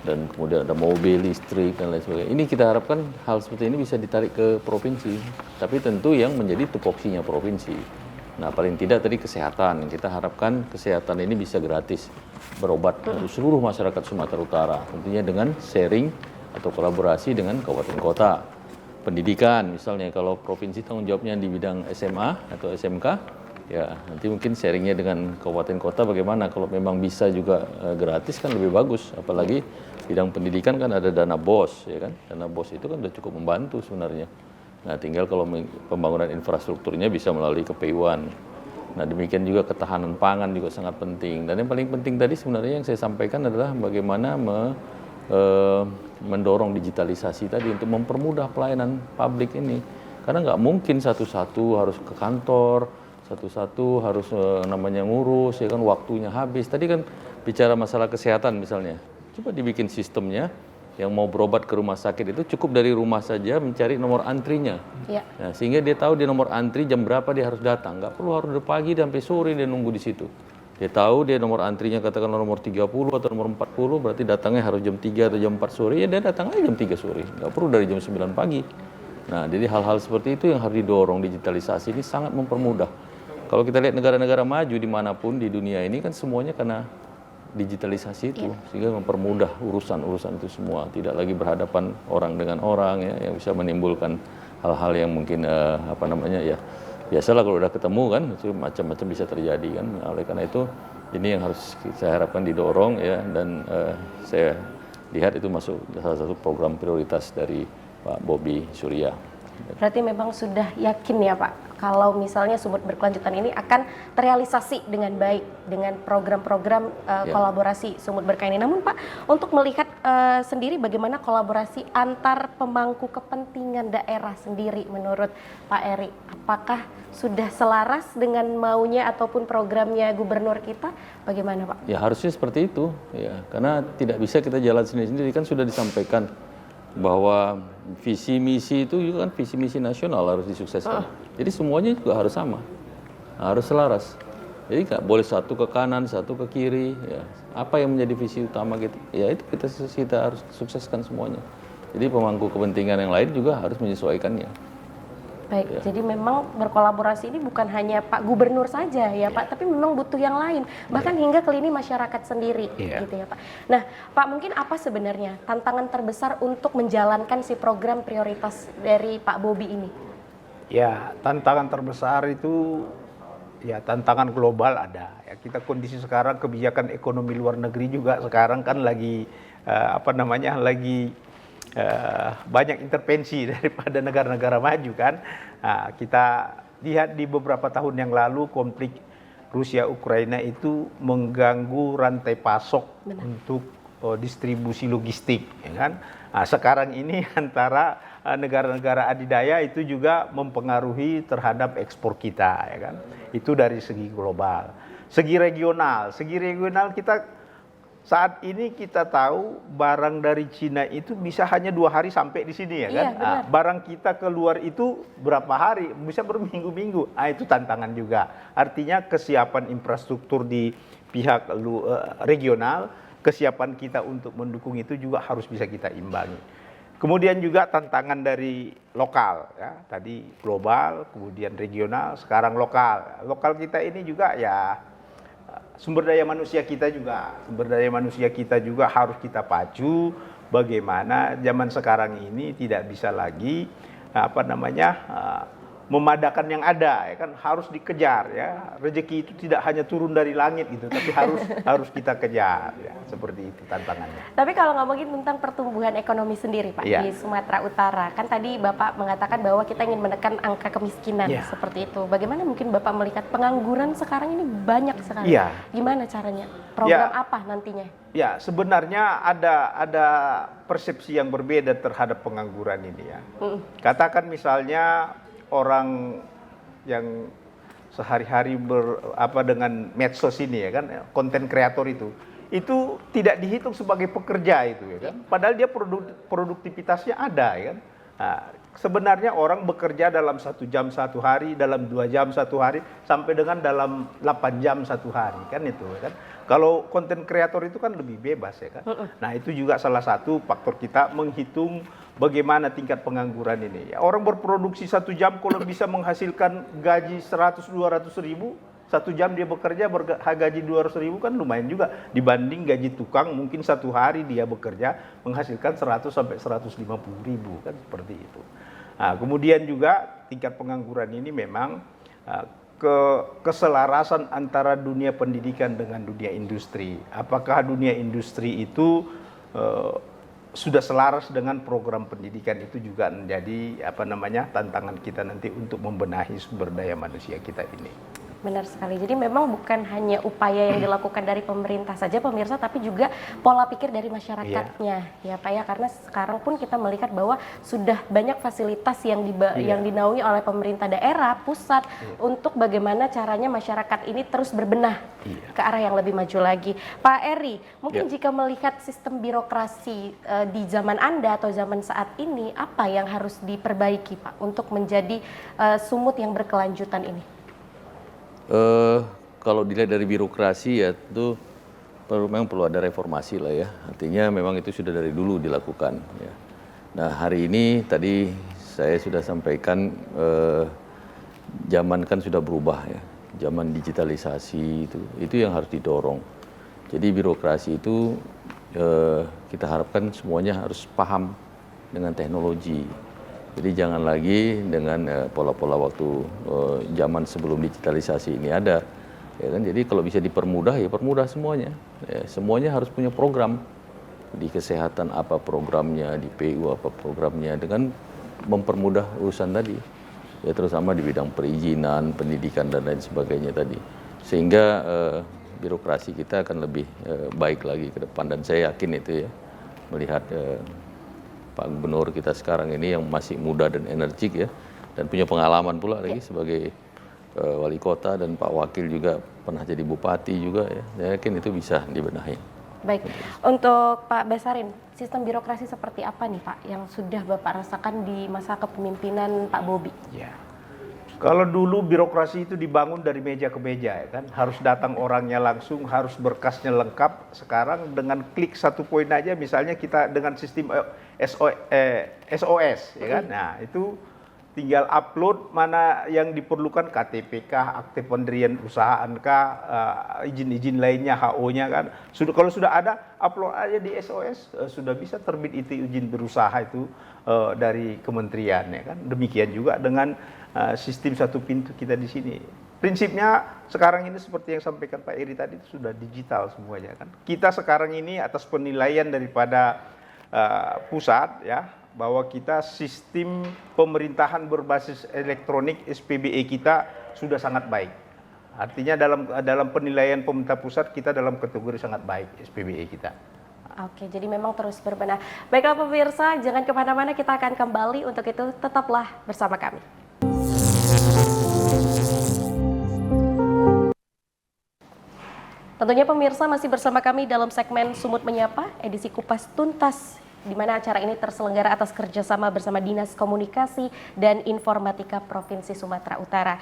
Dan kemudian ada mobil listrik dan lain sebagainya. Ini kita harapkan hal seperti ini bisa ditarik ke provinsi, tapi tentu yang menjadi tupoksinya provinsi. Nah, paling tidak tadi kesehatan, kita harapkan kesehatan ini bisa gratis berobat untuk seluruh masyarakat Sumatera Utara, tentunya dengan sharing atau kolaborasi dengan kabupaten kota. Pendidikan misalnya, kalau provinsi tanggung jawabnya di bidang SMA atau SMK, ya nanti mungkin sharingnya dengan kabupaten kota bagaimana. Kalau memang bisa juga gratis kan lebih bagus, apalagi bidang pendidikan kan ada dana BOS ya kan. Dana BOS itu kan sudah cukup membantu sebenarnya. Nah, tinggal kalau pembangunan infrastrukturnya bisa melalui KPU-an. Nah, demikian juga ketahanan pangan juga sangat penting. Dan yang paling penting tadi sebenarnya yang saya sampaikan adalah bagaimana mendorong digitalisasi tadi untuk mempermudah pelayanan publik ini. Karena nggak mungkin satu-satu harus ke kantor, satu-satu harus ngurus ya kan, waktunya habis. Tadi kan bicara masalah kesehatan misalnya. Coba dibikin sistemnya yang mau berobat ke rumah sakit itu cukup dari rumah saja mencari nomor antrinya. Ya. Nah, sehingga dia tahu di nomor antri jam berapa dia harus datang. Nggak perlu harus dari pagi sampai sore dia nunggu di situ. Dia tahu dia nomor antrinya katakanlah nomor 30 atau nomor 40, berarti datangnya harus jam 3 atau jam 4 sore, ya dia datang aja jam 3 sore. Nggak perlu dari jam 9 pagi. Nah, jadi hal-hal seperti itu yang harus didorong. Digitalisasi ini sangat mempermudah. Kalau kita lihat negara-negara maju dimanapun di dunia ini kan semuanya karena digitalisasi itu, sehingga mempermudah urusan-urusan itu semua. Tidak lagi berhadapan orang dengan orang ya, yang bisa menimbulkan hal-hal yang mungkin biasalah kalau udah ketemu kan itu macam-macam bisa terjadi kan. Nah, oleh karena itu ini yang harus saya harapkan didorong ya, dan saya lihat itu masuk salah satu program prioritas dari Pak Bobi Surya. Berarti memang sudah yakin ya Pak, kalau misalnya sumut berkelanjutan ini akan terrealisasi dengan baik dengan program-program kolaborasi sumut berkah ini. Namun Pak, untuk melihat sendiri bagaimana kolaborasi antar pemangku kepentingan daerah sendiri menurut Pak Eri, apakah sudah selaras dengan maunya ataupun programnya gubernur kita? Bagaimana Pak? Ya harusnya seperti itu, ya karena tidak bisa kita jalan sendiri-sendiri, kan sudah disampaikan bahwa visi misi itu juga kan visi misi nasional harus disukseskan. Jadi semuanya juga harus sama, harus selaras. Jadi nggak boleh satu ke kanan, satu ke kiri. Ya. Apa yang menjadi visi utama kita? Ya itu kita harus sukseskan semuanya. Jadi pemangku kepentingan yang lain juga harus menyesuaikannya. Baik, jadi memang berkolaborasi ini bukan hanya Pak Gubernur saja ya Pak, tapi memang butuh yang lain, bahkan hingga ke lini masyarakat sendiri gitu ya Pak. Nah Pak, mungkin apa sebenarnya tantangan terbesar untuk menjalankan si program prioritas dari Pak Bobi ini? Ya, tantangan terbesar itu ya tantangan global ada. Ya, kita kondisi sekarang kebijakan ekonomi luar negeri juga sekarang kan lagi lagi banyak intervensi daripada negara-negara maju kan. Nah, kita lihat di beberapa tahun yang lalu konflik Rusia Ukraina itu mengganggu rantai pasok untuk distribusi logistik, ya kan. Nah, sekarang ini antara negara-negara adidaya itu juga mempengaruhi terhadap ekspor kita, ya kan. Itu dari segi global. Segi regional kita saat ini kita tahu barang dari Cina itu bisa hanya 2 hari sampai di sini ya kan. Iya, barang kita keluar itu berapa hari, bisa berminggu-minggu. Itu tantangan juga. Artinya kesiapan infrastruktur di pihak regional, kesiapan kita untuk mendukung itu juga harus bisa kita imbangi. Kemudian juga tantangan dari lokal ya, tadi global, kemudian regional, sekarang lokal. Lokal kita ini juga ya sumber daya manusia kita juga harus kita pacu bagaimana zaman sekarang ini tidak bisa lagi memadakan yang ada, ya kan, harus dikejar ya. Rezeki itu tidak hanya turun dari langit gitu, tapi harus kita kejar ya. Seperti itu tantangannya. Tapi kalau ngomongin tentang pertumbuhan ekonomi sendiri Pak di Sumatera Utara, kan tadi Bapak mengatakan bahwa kita ingin menekan angka kemiskinan seperti itu. Bagaimana mungkin Bapak melihat pengangguran sekarang ini banyak sekali? Gimana caranya? Program apa nantinya? Ya, sebenarnya ada persepsi yang berbeda terhadap pengangguran ini ya. Katakan misalnya orang yang sehari-hari dengan medsos ini ya kan, konten kreator itu tidak dihitung sebagai pekerja itu ya kan. Padahal dia produktivitasnya ada ya kan. Nah, sebenarnya orang bekerja dalam 1 jam 1 hari, dalam 2 jam 1 hari, sampai dengan dalam 8 jam 1 hari kan itu kan. Kalau konten kreator itu kan lebih bebas ya kan. Nah itu juga salah satu faktor kita menghitung bagaimana tingkat pengangguran ini. Ya, orang berproduksi 1 jam kalau bisa menghasilkan gaji 100-200 ribu, 1 jam dia bekerja gaji 200 ribu kan lumayan juga. Dibanding gaji tukang mungkin 1 hari dia bekerja menghasilkan 100 sampai 150 ribu kan, seperti itu. Nah, kemudian juga tingkat pengangguran ini memang keselarasan antara dunia pendidikan dengan dunia industri. Apakah dunia industri itu sudah selaras dengan program pendidikan, itu juga menjadi tantangan kita nanti untuk membenahi sumber daya manusia kita ini. Benar sekali. Jadi memang bukan hanya upaya yang dilakukan dari pemerintah saja pemirsa, tapi juga pola pikir dari masyarakatnya ya Pak ya. Karena sekarang pun kita melihat bahwa sudah banyak fasilitas yang dinaungi oleh pemerintah daerah, pusat untuk bagaimana caranya masyarakat ini terus berbenah ke arah yang lebih maju lagi. Pak Eri, mungkin jika melihat sistem birokrasi di zaman Anda atau zaman saat ini, apa yang harus diperbaiki Pak untuk menjadi sumut yang berkelanjutan ini? Kalau dilihat dari birokrasi ya itu memang perlu ada reformasi lah ya. Artinya memang itu sudah dari dulu dilakukan ya. Nah hari ini tadi saya sudah sampaikan zaman kan sudah berubah ya. Zaman digitalisasi itu yang harus didorong. Jadi birokrasi itu kita harapkan semuanya harus paham dengan teknologi. Jadi jangan lagi dengan pola-pola waktu zaman sebelum digitalisasi ini ada, ya kan? Jadi kalau bisa dipermudah ya permudah semuanya. Ya, semuanya harus punya program di kesehatan apa programnya, di PU apa programnya, dengan mempermudah urusan tadi, ya terutama di bidang perizinan, pendidikan dan lain sebagainya tadi, sehingga birokrasi kita akan lebih baik lagi ke depan. Dan saya yakin itu ya, melihat Pak Gubernur kita sekarang ini yang masih muda dan energik ya, dan punya pengalaman pula lagi sebagai wali kota, dan Pak Wakil juga pernah jadi bupati juga ya, saya yakin itu bisa dibenahi. Baik, untuk Pak Basarin, sistem birokrasi seperti apa nih Pak yang sudah Bapak rasakan di masa kepemimpinan Pak Bobi? Ya. Kalau dulu birokrasi itu dibangun dari meja ke meja ya kan, harus datang orangnya langsung, harus berkasnya lengkap. Sekarang dengan klik satu poin aja, misalnya kita dengan sistem SOS ya kan, nah itu tinggal upload mana yang diperlukan, KTP kah, akte pendirian perusahaan kah, izin-izin lainnya, HO-nya kan. Kalau sudah ada, upload aja di SOS, sudah bisa terbit itu izin berusaha itu dari kementerian ya kan. Demikian juga dengan sistem satu pintu kita di sini. Prinsipnya sekarang ini seperti yang sampaikan Pak Eri tadi, itu sudah digital semuanya kan. Kita sekarang ini atas penilaian daripada pusat ya, bahwa kita sistem pemerintahan berbasis elektronik SPBE kita sudah sangat baik. Artinya dalam penilaian pemerintah pusat kita dalam kategori sangat baik SPBE kita. Oke, jadi memang terus berbenah. Baiklah pemirsa, jangan kemana-mana, kita akan kembali. Untuk itu tetaplah bersama kami. Tentunya pemirsa masih bersama kami dalam segmen Sumut Menyapa, edisi Kupas Tuntas, di mana acara ini terselenggara atas kerjasama bersama Dinas Komunikasi dan Informatika Provinsi Sumatera Utara.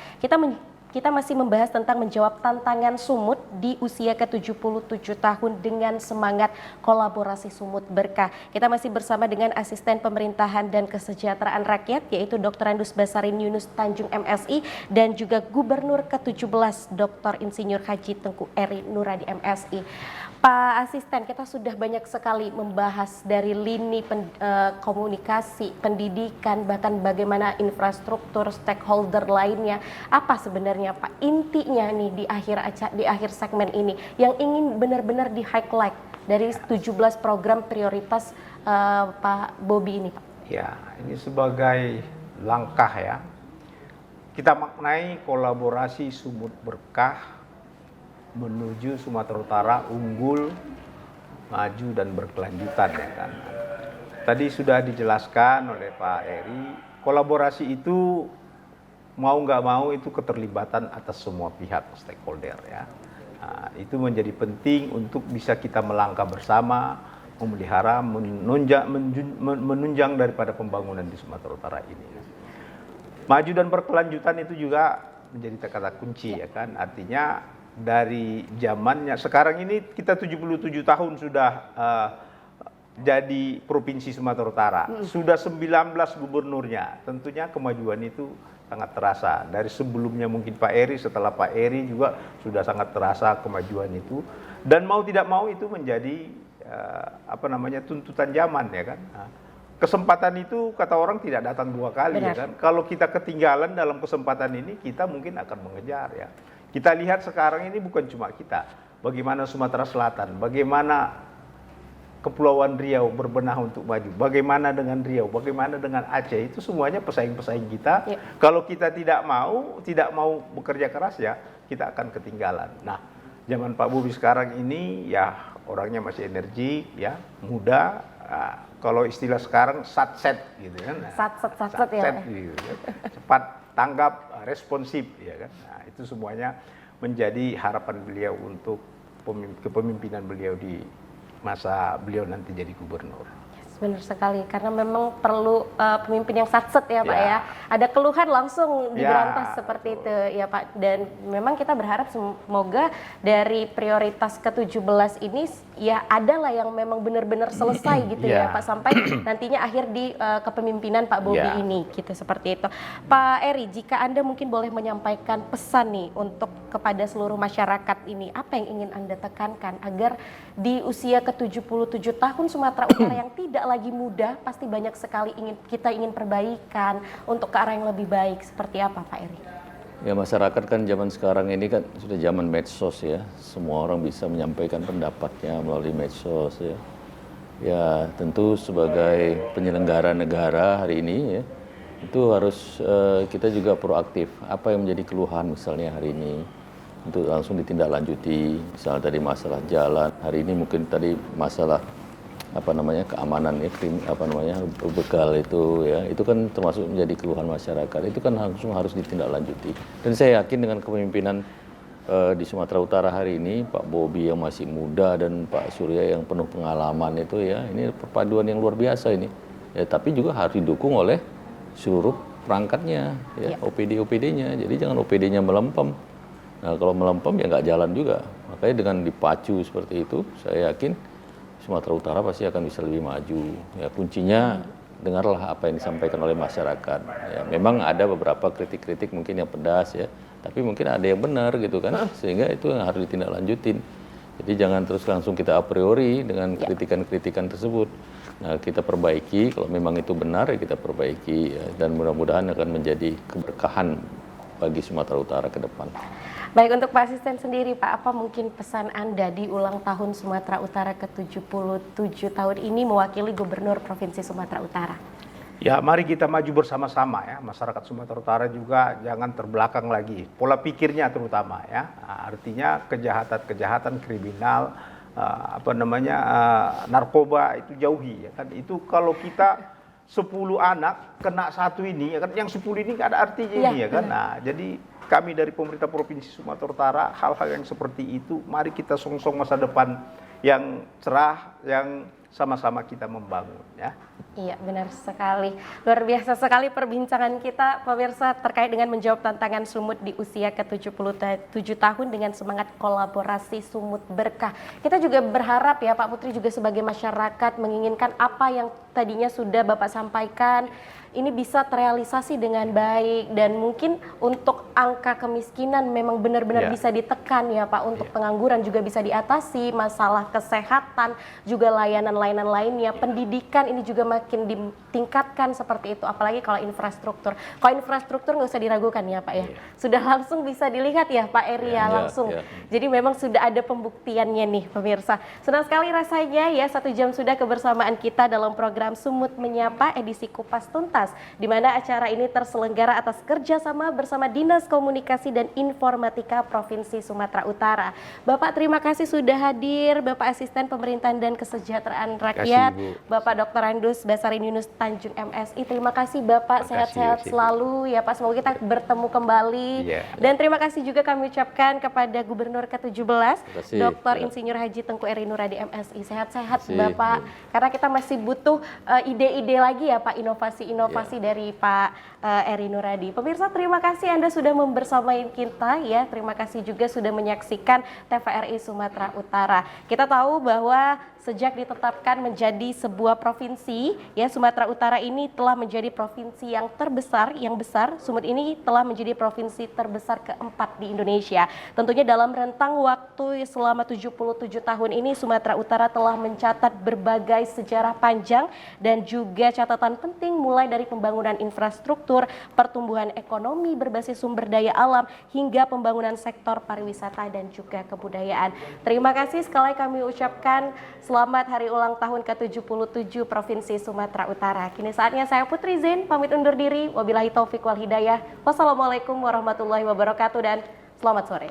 Kita masih membahas tentang menjawab tantangan Sumut di usia ke-77 tahun dengan semangat kolaborasi Sumut Berkah. Kita masih bersama dengan Asisten Pemerintahan dan Kesejahteraan Rakyat, yaitu Dr. Andus Basarin Yunus Tanjung MSI, dan juga Gubernur ke-17 Dr. Insinyur Haji Tengku Eri Nuradi MSI. Pak Asisten, kita sudah banyak sekali membahas dari lini komunikasi, pendidikan, bahkan bagaimana infrastruktur, stakeholder lainnya. Apa sebenarnya Pak intinya nih di akhir segmen ini yang ingin benar-benar di-highlight dari 17 program prioritas Pak Bobi ini, Pak? Ya, ini sebagai langkah ya. Kita maknai kolaborasi Sumut Berkah menuju Sumatera Utara unggul, maju dan berkelanjutan ya kan. Tadi sudah dijelaskan oleh Pak Eri, kolaborasi itu mau nggak mau itu keterlibatan atas semua pihak stakeholder ya. Nah, itu menjadi penting untuk bisa kita melangkah bersama, memelihara, menunjang daripada pembangunan di Sumatera Utara ini. Maju dan berkelanjutan itu juga menjadi kata kunci ya kan. Artinya dari zamannya sekarang ini kita 77 tahun sudah jadi Provinsi Sumatera Utara. Sudah 19 gubernurnya. Tentunya kemajuan itu sangat terasa. Dari sebelumnya mungkin Pak Eri, setelah Pak Eri juga sudah sangat terasa kemajuan itu. Dan mau tidak mau itu menjadi tuntutan zaman ya kan. Nah, kesempatan itu kata orang tidak datang dua kali. Benar. Ya kan. Kalau kita ketinggalan dalam kesempatan ini, kita mungkin akan mengejar ya. Kita lihat sekarang ini bukan cuma kita, bagaimana Sumatera Selatan, bagaimana Kepulauan Riau berbenah untuk maju, bagaimana dengan Riau, bagaimana dengan Aceh, itu semuanya pesaing-pesaing kita. Ya. Kalau kita tidak mau bekerja keras ya, kita akan ketinggalan. Nah, zaman Pak Bobi sekarang ini ya orangnya masih energik, ya, muda. Kalau istilah sekarang satset gitu kan. Satset ya. Gitu, ya. Cepat tanggap, responsif ya kan. Nah, itu semuanya menjadi harapan beliau untuk kepemimpinan beliau di masa beliau nanti jadi gubernur. Benar sekali, karena memang perlu pemimpin yang satset ya Pak ya. Ada keluhan langsung diberantas seperti itu ya Pak. Dan memang kita berharap semoga dari prioritas ke-17 ini ya adalah yang memang benar-benar selesai gitu ya Pak. Sampai nantinya akhir di kepemimpinan Pak Bobi ini gitu, seperti itu. Pak Eri, jika Anda mungkin boleh menyampaikan pesan nih untuk kepada seluruh masyarakat ini, apa yang ingin Anda tekankan agar di usia ke-77 tahun Sumatera Utara yang tidak lagi muda, pasti banyak sekali kita ingin perbaikan untuk ke arah yang lebih baik. Seperti apa Pak Eri? Ya, masyarakat kan zaman sekarang ini kan sudah zaman medsos ya. Semua orang bisa menyampaikan pendapatnya melalui medsos ya. Ya tentu sebagai penyelenggara negara hari ini ya, itu harus kita juga proaktif. Apa yang menjadi keluhan misalnya hari ini untuk langsung ditindaklanjuti. Misalnya tadi masalah jalan, hari ini mungkin tadi masalah keamanan ya, begal itu ya, itu kan termasuk menjadi keluhan masyarakat. Itu kan langsung harus ditindaklanjuti. Dan saya yakin dengan kepemimpinan di Sumatera Utara hari ini, Pak Bobi yang masih muda dan Pak Surya yang penuh pengalaman itu ya, ini perpaduan yang luar biasa ini. Ya, tapi juga harus didukung oleh seluruh perangkatnya, ya, OPD-OPD-nya. Jadi jangan OPD-nya melempem. Nah, kalau melempem ya nggak jalan juga. Makanya dengan dipacu seperti itu, saya yakin Sumatera Utara pasti akan bisa lebih maju. Ya, kuncinya dengarlah apa yang disampaikan oleh masyarakat. Ya, memang ada beberapa kritik-kritik mungkin yang pedas ya, tapi mungkin ada yang benar gitu kan, sehingga itu yang harus ditindaklanjutin. Jadi jangan terus langsung kita a priori dengan kritikan-kritikan tersebut. Nah, kita perbaiki, kalau memang itu benar ya kita perbaiki ya, dan mudah-mudahan akan menjadi keberkahan bagi Sumatera Utara ke depan. Baik, untuk Pak Asisten sendiri Pak, apa mungkin pesan Anda di ulang tahun Sumatera Utara ke-77 tahun ini mewakili Gubernur Provinsi Sumatera Utara? Ya, mari kita maju bersama-sama ya. Masyarakat Sumatera Utara juga jangan terbelakang lagi. Pola pikirnya terutama ya. Artinya kejahatan-kejahatan kriminal, narkoba itu jauhi ya kan. Itu kalau kita 10 anak kena satu ini ya kan, yang 10 ini nggak ada artinya ini ya kan. Nah, jadi kami dari pemerintah Provinsi Sumatera Utara, hal-hal yang seperti itu mari kita songsong masa depan yang cerah, yang sama-sama kita membangun ya. Iya, benar sekali. Luar biasa sekali perbincangan kita pemirsa terkait dengan menjawab tantangan Sumut di usia ke-77 tahun dengan semangat kolaborasi Sumut Berkah. Kita juga berharap ya Pak Putri juga sebagai masyarakat menginginkan apa yang tadinya sudah Bapak sampaikan ini bisa terrealisasi dengan baik, dan mungkin untuk angka kemiskinan memang benar-benar bisa ditekan ya Pak, untuk pengangguran juga bisa diatasi, masalah kesehatan juga layanan-layanan lainnya, pendidikan ini juga makin ditingkatkan seperti itu, apalagi kalau infrastruktur. Kalau infrastruktur nggak usah diragukan ya Pak ya, sudah langsung bisa dilihat ya Pak Eri ya langsung. Jadi memang sudah ada pembuktiannya nih pemirsa. Senang sekali rasanya ya 1 jam sudah kebersamaan kita dalam program Sumut Menyapa edisi Kupas Tuntas, di mana acara ini terselenggara atas kerjasama bersama Dinas Komunikasi dan Informatika Provinsi Sumatera Utara. Bapak terima kasih sudah hadir, Bapak Asisten Pemerintahan dan Kesejahteraan Rakyat, Bapak Dr. Andus Basarin Yunus Tanjung MSI. Terima kasih Bapak, sehat-sehat selalu ya Pak, semoga kita bertemu kembali. Dan terima kasih juga kami ucapkan kepada Gubernur ke-17, Dr. Insinyur Haji Tengku Eri Nuradi MSI. Sehat-sehat Bapak, karena kita masih butuh ide-ide lagi ya Pak, inovasi-inovasi dari Pak Eri Nuradi. Pemirsa, terima kasih Anda sudah membersamai kita ya. Terima kasih juga sudah menyaksikan TVRI Sumatera Utara. Kita tahu bahwa sejak ditetapkan menjadi sebuah provinsi, ya Sumatera Utara ini telah menjadi provinsi yang terbesar, yang besar. Sumut ini telah menjadi provinsi terbesar keempat di Indonesia. Tentunya dalam rentang waktu selama 77 tahun ini, Sumatera Utara telah mencatat berbagai sejarah panjang dan juga catatan penting, mulai dari pembangunan infrastruktur, pertumbuhan ekonomi berbasis sumber daya alam, hingga pembangunan sektor pariwisata dan juga kebudayaan. Terima kasih sekali kami ucapkan selamat hari ulang tahun ke-77 Provinsi Sumatera Utara. Kini saatnya saya Putri Zain pamit undur diri. Wabillahi taufik wal hidayah. Wassalamualaikum warahmatullahi wabarakatuh dan selamat sore.